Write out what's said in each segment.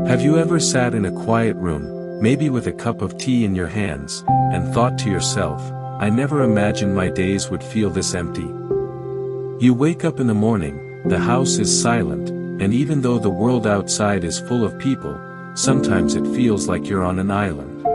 Have you ever sat in a quiet room, maybe with a cup of tea in your hands, and thought to yourself, I never imagined my days would feel this empty? You wake up in the morning, the house is silent, and even though the world outside is full of people, sometimes it feels like you're on an island.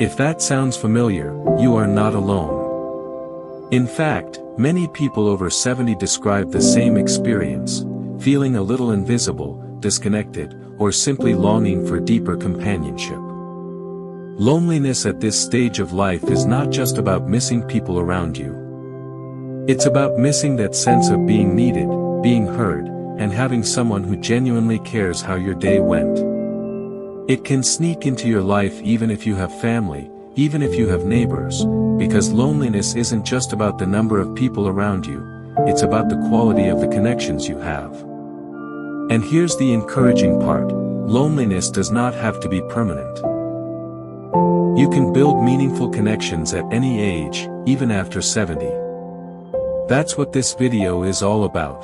If that sounds familiar, you are not alone. In fact, many people over 70 describe the same experience, feeling a little invisible, disconnected, or simply longing for deeper companionship. Loneliness at this stage of life is not just about missing people around you. It's about missing that sense of being needed, being heard, and having someone who genuinely cares how your day went. It can sneak into your life even if you have family, even if you have neighbors, because loneliness isn't just about the number of people around you, it's about the quality of the connections you have. And here's the encouraging part, loneliness does not have to be permanent. You can build meaningful connections at any age, even after 70. That's what this video is all about.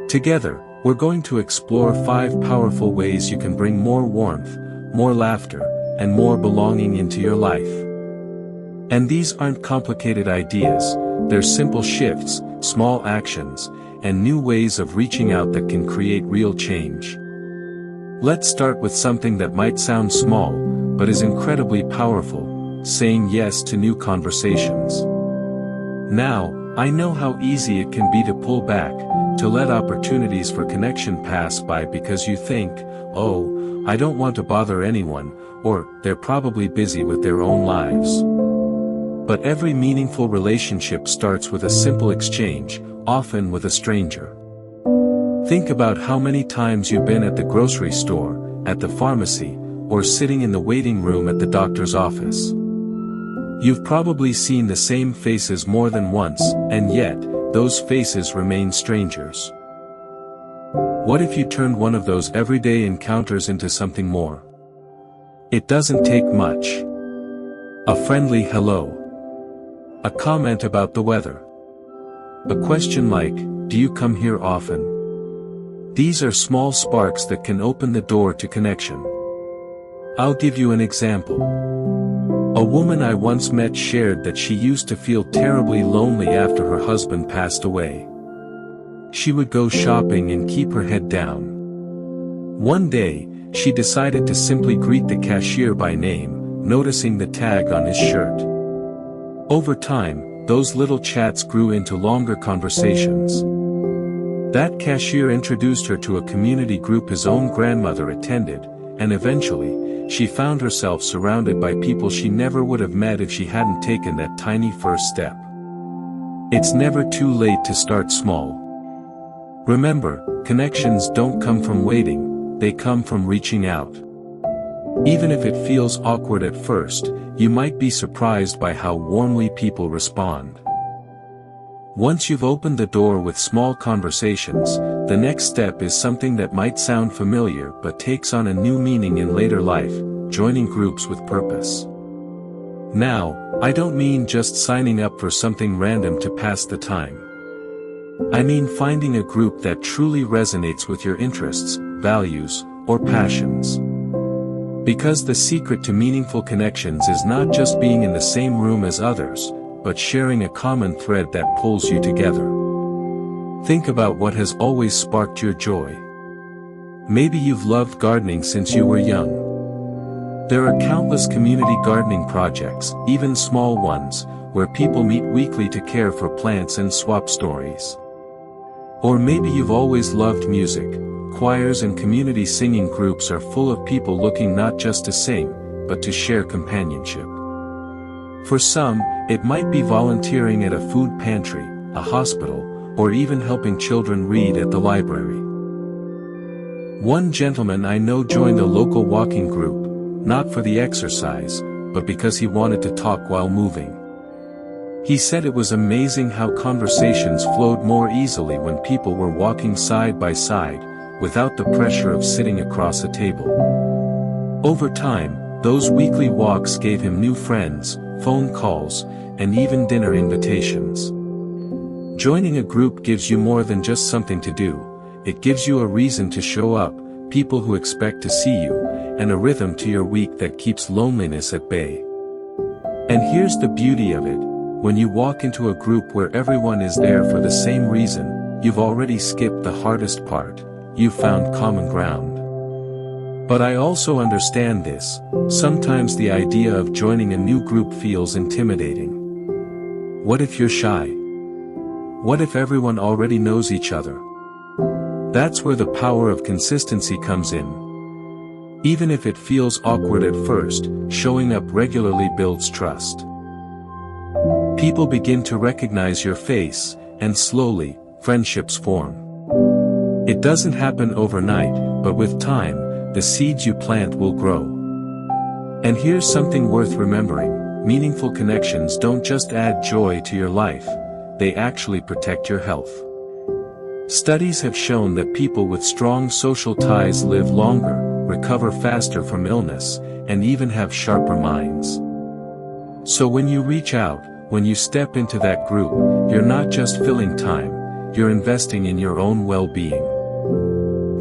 Together, we're going to explore 5 powerful ways you can bring more warmth, more laughter, and more belonging into your life. And these aren't complicated ideas, they're simple shifts, small actions, and new ways of reaching out that can create real change. Let's start with something that might sound small, but is incredibly powerful, saying yes to new conversations. Now, I know how easy it can be to pull back, to let opportunities for connection pass by because you think, oh, I don't want to bother anyone, or they're probably busy with their own lives. But every meaningful relationship starts with a simple exchange, often with a stranger. Think about how many times you've been at the grocery store, at the pharmacy, or sitting in the waiting room at the doctor's office. You've probably seen the same faces more than once, and yet, those faces remain strangers. What if you turned one of those everyday encounters into something more? It doesn't take much. A friendly hello. A comment about the weather. A question like, do you come here often? These are small sparks that can open the door to connection. I'll give you an example. A woman I once met shared that she used to feel terribly lonely after her husband passed away. She would go shopping and keep her head down. One day, she decided to simply greet the cashier by name, noticing the tag on his shirt. Over time, those little chats grew into longer conversations. That cashier introduced her to a community group his own grandmother attended, and eventually, she found herself surrounded by people she never would have met if she hadn't taken that tiny first step. It's never too late to start small. Remember, connections don't come from waiting, they come from reaching out. Even if it feels awkward at first, you might be surprised by how warmly people respond. Once you've opened the door with small conversations, the next step is something that might sound familiar but takes on a new meaning in later life, joining groups with purpose. Now, I don't mean just signing up for something random to pass the time. I mean finding a group that truly resonates with your interests, values, or passions. Because the secret to meaningful connections is not just being in the same room as others, but sharing a common thread that pulls you together. Think about what has always sparked your joy. Maybe you've loved gardening since you were young. There are countless community gardening projects, even small ones, where people meet weekly to care for plants and swap stories. Or maybe you've always loved music. Choirs and community singing groups are full of people looking not just to sing, but to share companionship. For some, it might be volunteering at a food pantry, a hospital, or even helping children read at the library. One gentleman I know joined a local walking group, not for the exercise, but because he wanted to talk while moving. He said it was amazing how conversations flowed more easily when people were walking side by side, without the pressure of sitting across a table. Over time, those weekly walks gave him new friends, phone calls, and even dinner invitations. Joining a group gives you more than just something to do, it gives you a reason to show up, people who expect to see you, and a rhythm to your week that keeps loneliness at bay. And here's the beauty of it: when you walk into a group where everyone is there for the same reason, you've already skipped the hardest part. You've found common ground. But I also understand this: sometimes the idea of joining a new group feels intimidating. What if you're shy? What if everyone already knows each other? That's where the power of consistency comes in. Even if it feels awkward at first, showing up regularly builds trust. People begin to recognize your face, and slowly, friendships form. It doesn't happen overnight, but with time, the seeds you plant will grow. And here's something worth remembering: meaningful connections don't just add joy to your life, they actually protect your health. Studies have shown that people with strong social ties live longer, recover faster from illness, and even have sharper minds. So when you reach out, when you step into that group, you're not just filling time, you're investing in your own well-being.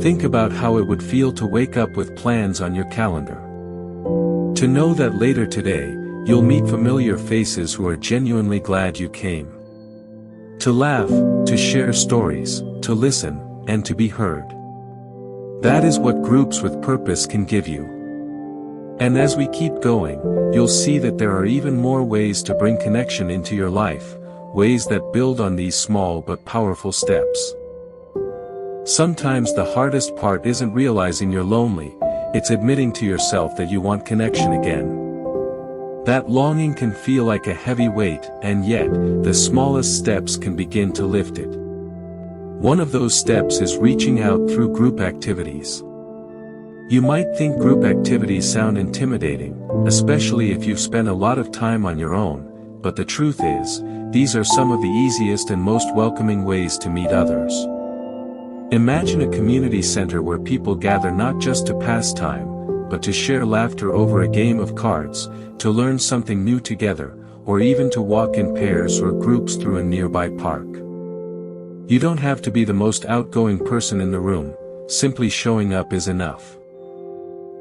Think about how it would feel to wake up with plans on your calendar. To know that later today, you'll meet familiar faces who are genuinely glad you came. To laugh, to share stories, to listen, and to be heard. That is what groups with purpose can give you. And as we keep going, you'll see that there are even more ways to bring connection into your life, ways that build on these small but powerful steps. Sometimes the hardest part isn't realizing you're lonely, it's admitting to yourself that you want connection again. That longing can feel like a heavy weight, and yet, the smallest steps can begin to lift it. One of those steps is reaching out through group activities. You might think group activities sound intimidating, especially if you've spent a lot of time on your own, but the truth is, these are some of the easiest and most welcoming ways to meet others. Imagine a community center where people gather not just to pass time, but to share laughter over a game of cards, to learn something new together, or even to walk in pairs or groups through a nearby park. You don't have to be the most outgoing person in the room, simply showing up is enough.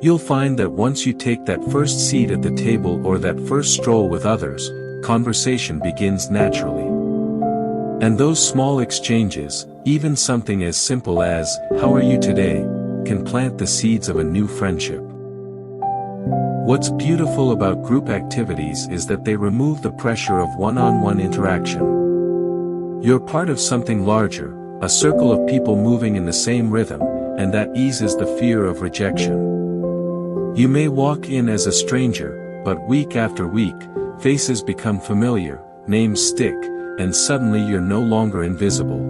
You'll find that once you take that first seat at the table or that first stroll with others, conversation begins naturally. And those small exchanges, even something as simple as, "How are you today?" can plant the seeds of a new friendship. What's beautiful about group activities is that they remove the pressure of one-on-one interaction. You're part of something larger, a circle of people moving in the same rhythm, and that eases the fear of rejection. You may walk in as a stranger, but week after week, faces become familiar, names stick, and suddenly you're no longer invisible.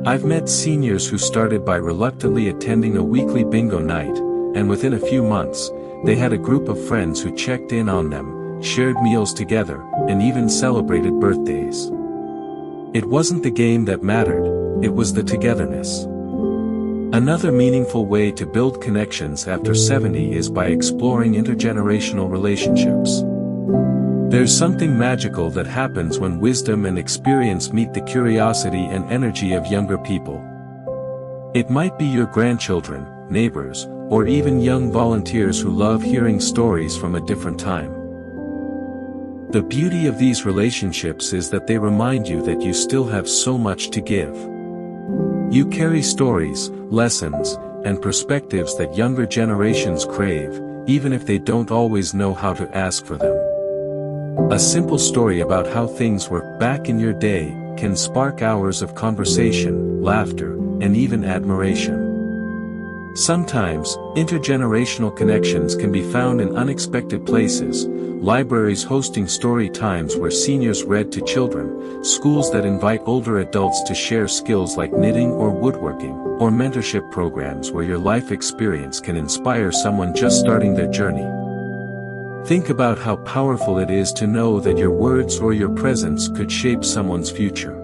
I've met seniors who started by reluctantly attending a weekly bingo night, and within a few months, they had a group of friends who checked in on them, shared meals together, and even celebrated birthdays. It wasn't the game that mattered, it was the togetherness. Another meaningful way to build connections after 70 is by exploring intergenerational relationships. There's something magical that happens when wisdom and experience meet the curiosity and energy of younger people. It might be your grandchildren, neighbors, or even young volunteers who love hearing stories from a different time. The beauty of these relationships is that they remind you that you still have so much to give. You carry stories, lessons, and perspectives that younger generations crave, even if they don't always know how to ask for them. A simple story about how things were back in your day can spark hours of conversation, laughter, and even admiration. Sometimes, intergenerational connections can be found in unexpected places: libraries hosting story times where seniors read to children, schools that invite older adults to share skills like knitting or woodworking, or mentorship programs where your life experience can inspire someone just starting their journey. Think about how powerful it is to know that your words or your presence could shape someone's future.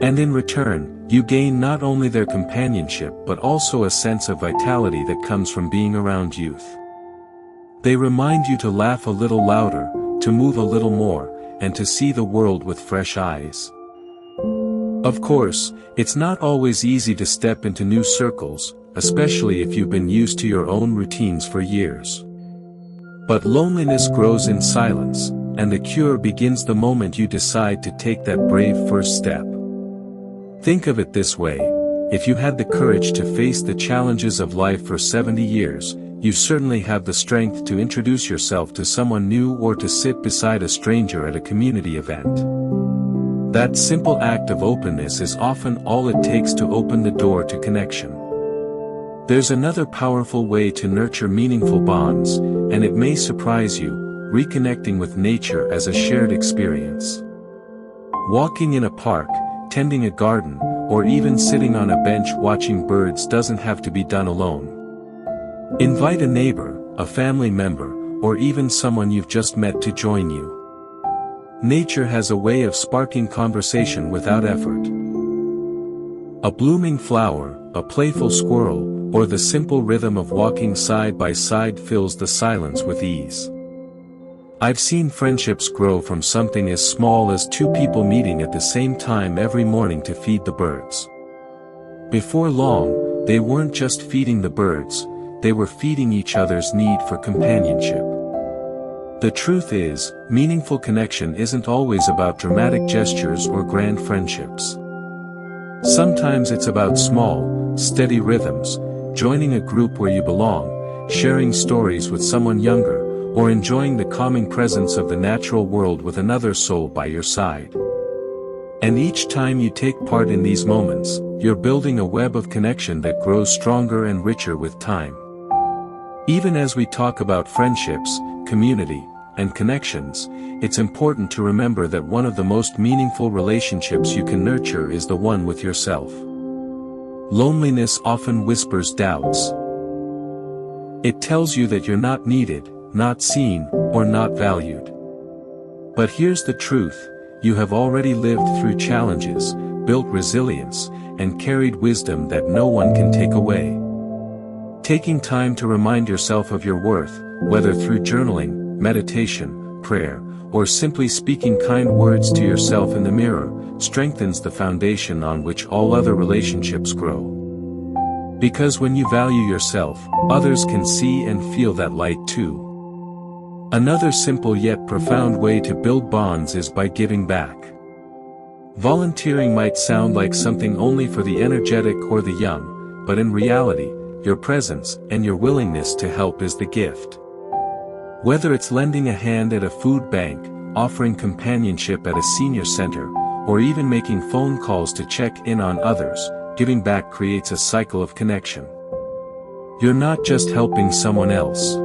And in return, you gain not only their companionship but also a sense of vitality that comes from being around youth. They remind you to laugh a little louder, to move a little more, and to see the world with fresh eyes. Of course, it's not always easy to step into new circles, especially if you've been used to your own routines for years. But loneliness grows in silence, and the cure begins the moment you decide to take that brave first step. Think of it this way: if you had the courage to face the challenges of life for 70 years, you certainly have the strength to introduce yourself to someone new or to sit beside a stranger at a community event. That simple act of openness is often all it takes to open the door to connection. There's another powerful way to nurture meaningful bonds, and it may surprise you: reconnecting with nature as a shared experience. Walking in a park, tending a garden, or even sitting on a bench watching birds doesn't have to be done alone. Invite a neighbor, a family member, or even someone you've just met to join you. Nature has a way of sparking conversation without effort. A blooming flower, a playful squirrel, or the simple rhythm of walking side by side fills the silence with ease. I've seen friendships grow from something as small as two people meeting at the same time every morning to feed the birds. Before long, they weren't just feeding the birds, they were feeding each other's need for companionship. The truth is, meaningful connection isn't always about dramatic gestures or grand friendships. Sometimes it's about small, steady rhythms, joining a group where you belong, sharing stories with someone younger, or enjoying the calming presence of the natural world with another soul by your side. And each time you take part in these moments, you're building a web of connection that grows stronger and richer with time. Even as we talk about friendships, community, and connections, it's important to remember that one of the most meaningful relationships you can nurture is the one with yourself. Loneliness often whispers doubts. It tells you that you're not needed, not seen, or not valued. But here's the truth: you have already lived through challenges, built resilience, and carried wisdom that no one can take away. Taking time to remind yourself of your worth, whether through journaling, meditation, prayer, or simply speaking kind words to yourself in the mirror, strengthens the foundation on which all other relationships grow. Because when you value yourself, others can see and feel that light too. Another simple yet profound way to build bonds is by giving back. Volunteering might sound like something only for the energetic or the young, but in reality, your presence and your willingness to help is the gift. Whether it's lending a hand at a food bank, offering companionship at a senior center, or even making phone calls to check in on others, giving back creates a cycle of connection. You're not just helping someone else.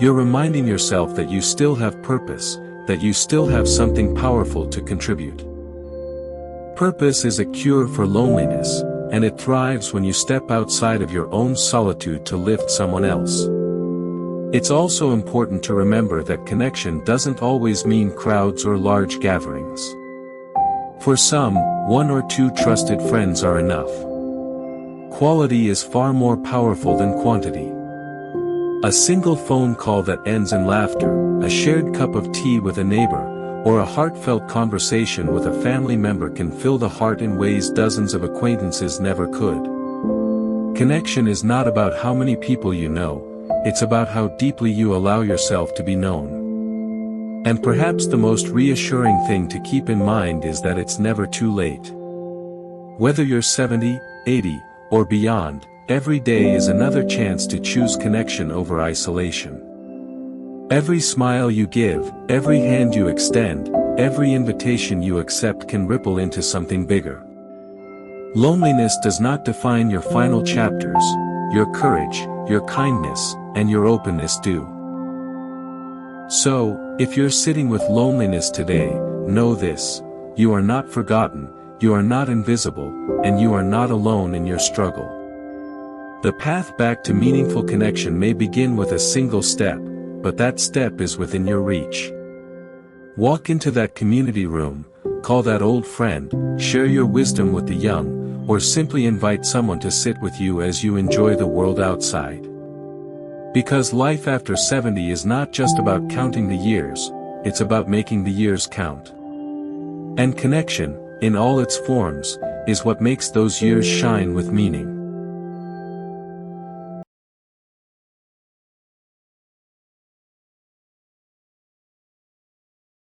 You're reminding yourself that you still have purpose, that you still have something powerful to contribute. Purpose is a cure for loneliness, and it thrives when you step outside of your own solitude to lift someone else. It's also important to remember that connection doesn't always mean crowds or large gatherings. For some, one or two trusted friends are enough. Quality is far more powerful than quantity. A single phone call that ends in laughter, a shared cup of tea with a neighbor, or a heartfelt conversation with a family member can fill the heart in ways dozens of acquaintances never could. Connection is not about how many people you know, it's about how deeply you allow yourself to be known. And perhaps the most reassuring thing to keep in mind is that it's never too late. Whether you're 70, 80, or beyond, every day is another chance to choose connection over isolation. Every smile you give, every hand you extend, every invitation you accept can ripple into something bigger. Loneliness does not define your final chapters, your courage, your kindness, and your openness do. So, if you're sitting with loneliness today, know this: you are not forgotten, you are not invisible, and you are not alone in your struggle. The path back to meaningful connection may begin with a single step, but that step is within your reach. Walk into that community room, call that old friend, share your wisdom with the young, or simply invite someone to sit with you as you enjoy the world outside. Because life after 70 is not just about counting the years, it's about making the years count. And connection, in all its forms, is what makes those years shine with meaning.